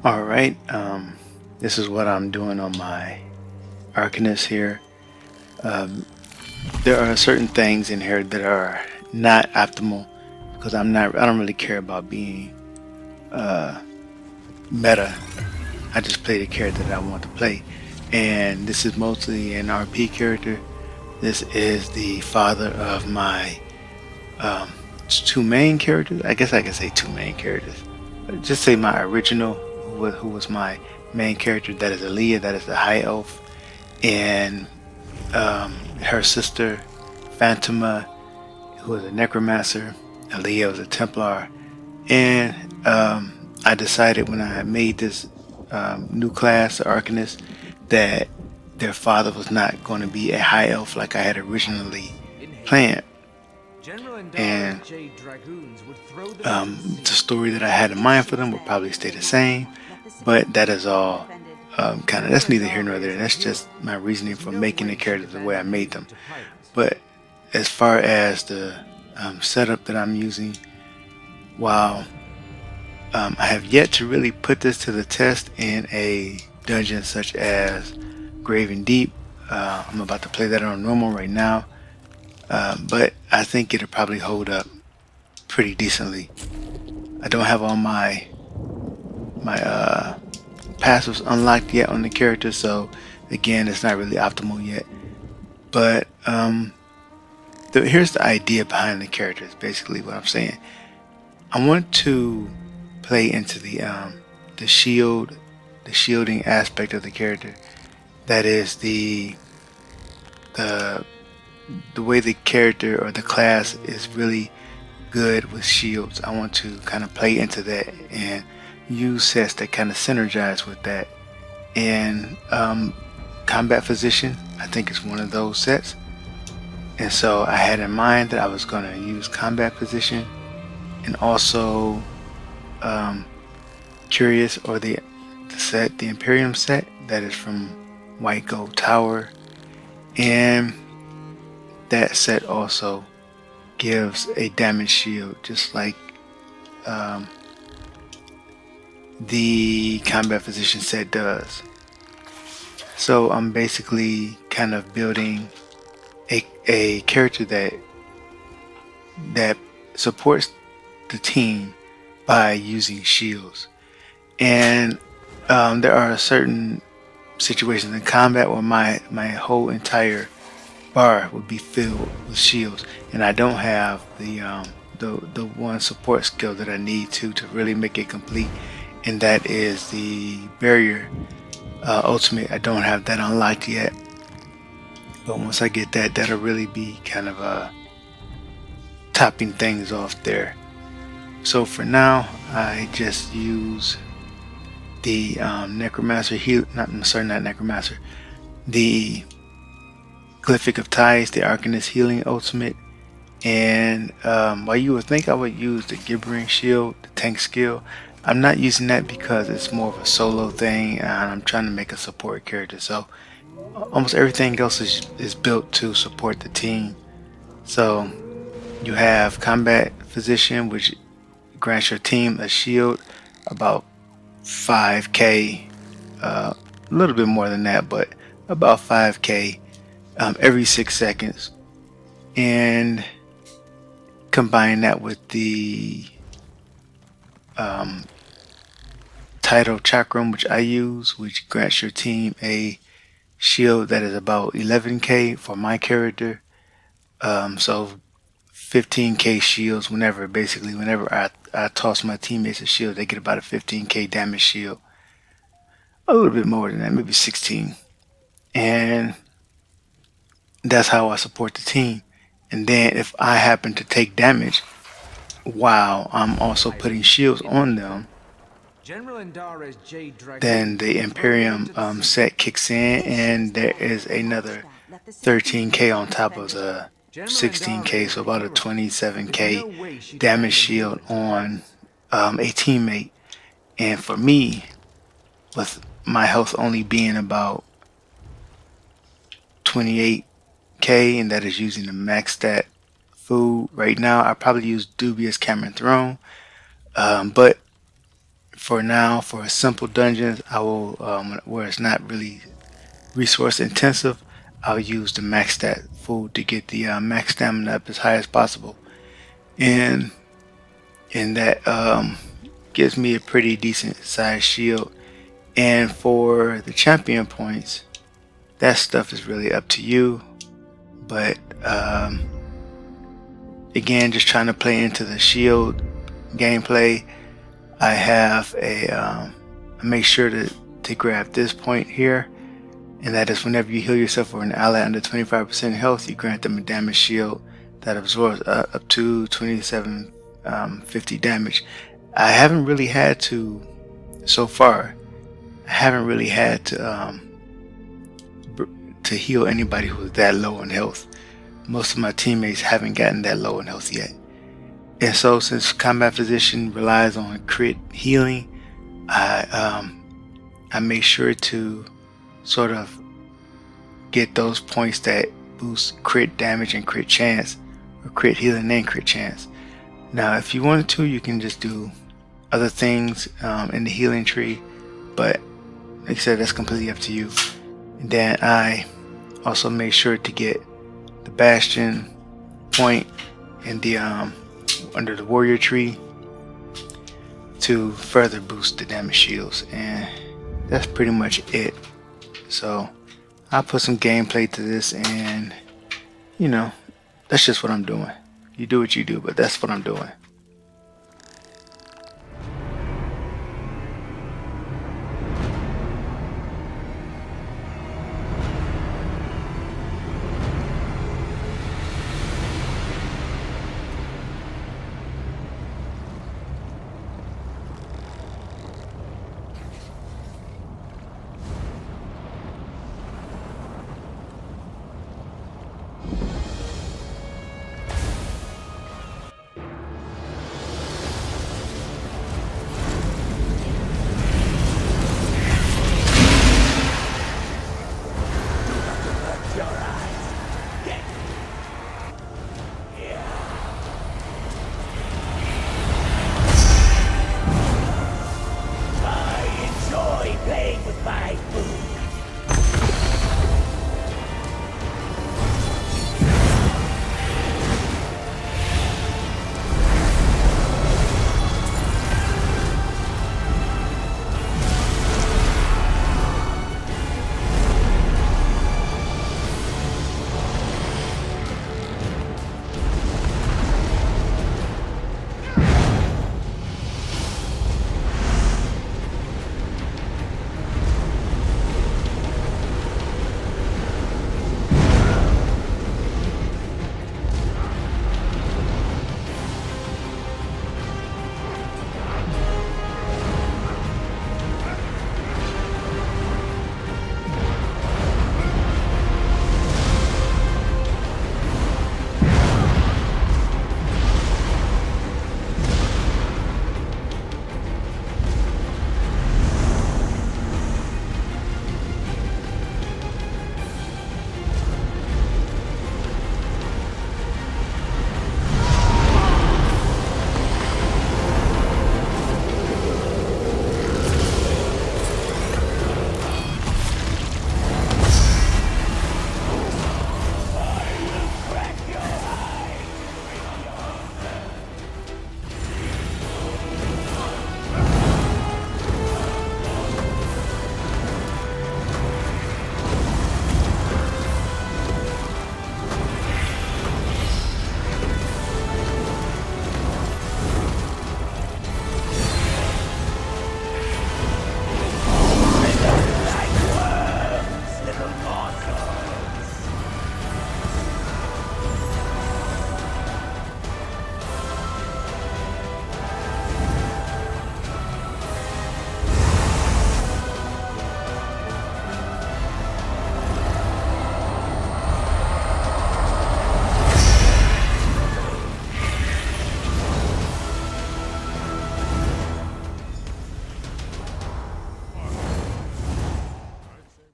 All right. This is what I'm doing on my Arcanist here. Um, there are certain things in here that are not optimal because I don't really care about being uh, meta. I just play the character that I want to play. And this is mostly an RP character. This is the father of my um, two main characters. I guess I can say two main characters. Just say my original, who was my main character. That is Aaliyah. That is the high elf, and her sister, Phantoma, who was a necromancer. Aaliyah was a Templar, and I decided when I made this new class, the Arcanist, that their father was not going to be a high elf like I had originally planned. And the story that I had in mind for them would probably stay the same, but that is all that's neither here nor there. That's just my reasoning for making the characters the way I made them. But as far as the setup that I'm using, while I have yet to really put this to the test in a dungeon such as Grave and Deep. I'm about to play that on normal right now, but I think it'll probably hold up pretty decently. I don't have all my passives unlocked yet on the character, so again, it's not really optimal yet. But here's the idea behind the character. Is basically what I'm saying. I want to play into the shielding aspect of the character. That is the the way the character or the class is really good with shields. I want to kind of play into that and use sets that kind of synergize with that. And combat physician, I think it's one of those sets. And so I had in mind that I was going to use combat position and also Curious, or the Imperium set that is from White Gold Tower, and that set also gives a damage shield just like um, the combat physician set does. So I'm basically kind of building a character that supports the team by using shields. And there are certain situations in combat where my whole entire bar would be filled with shields, and I don't have the one support skill that I need to really make it complete, and that is the barrier ultimate. I don't have that unlocked yet, but once I get that, that'll really be kind of topping things off there. So for now, I just use the Necromancer heal. Not Necromancer. The Glyphic of Ties, the Arcanist healing ultimate, and while you would think I would use the Gibbering Shield, the tank skill, I'm not using that because it's more of a solo thing, and I'm trying to make a support character. So almost everything else is built to support the team. So you have Combat Physician, which grants your team a shield about 5k, a little bit more than that, but about 5k every 6 seconds. And combine that with the Tidal Chakram, which I use, which grants your team a shield that is about 11k for my character. So 15k shields whenever I toss my teammates a shield, they get about a 15k damage shield. A little bit more than that, maybe 16. And that's how I support the team. And then if I happen to take damage while I'm also putting shields on them, then the Imperium set kicks in, and there is another 13k on top of the 16k, so about a 27k damage shield on a teammate. And for me, with my health only being about 28k, and that is using the max stat food right now, I probably use Dubious Cameron Throne, but For now, for simple dungeons, I will where it's not really resource intensive, I'll use the max stat food to get the max stamina up as high as possible, and that gives me a pretty decent sized shield. And for the champion points, that stuff is really up to you. But again, just trying to play into the shield gameplay, I have I make sure to grab this point here, and that is whenever you heal yourself or an ally under 25% health, you grant them a damage shield that absorbs up to 2750 damage. I haven't really had to, so far, I haven't really had to heal anybody who's that low in health. Most of my teammates haven't gotten that low in health yet. And so since combat physician relies on crit healing, I make sure to sort of get those points that boost crit damage and crit chance, or crit healing and crit chance. Now if you wanted to, you can just do other things in the healing tree, but like I said, that's completely up to you. And then I also make sure to get the bastion point in the under the warrior tree to further boost the damage shields, and that's pretty much it. So I'll put some gameplay to this, and you know, that's just what I'm doing. You do what you do, but that's what I'm doing.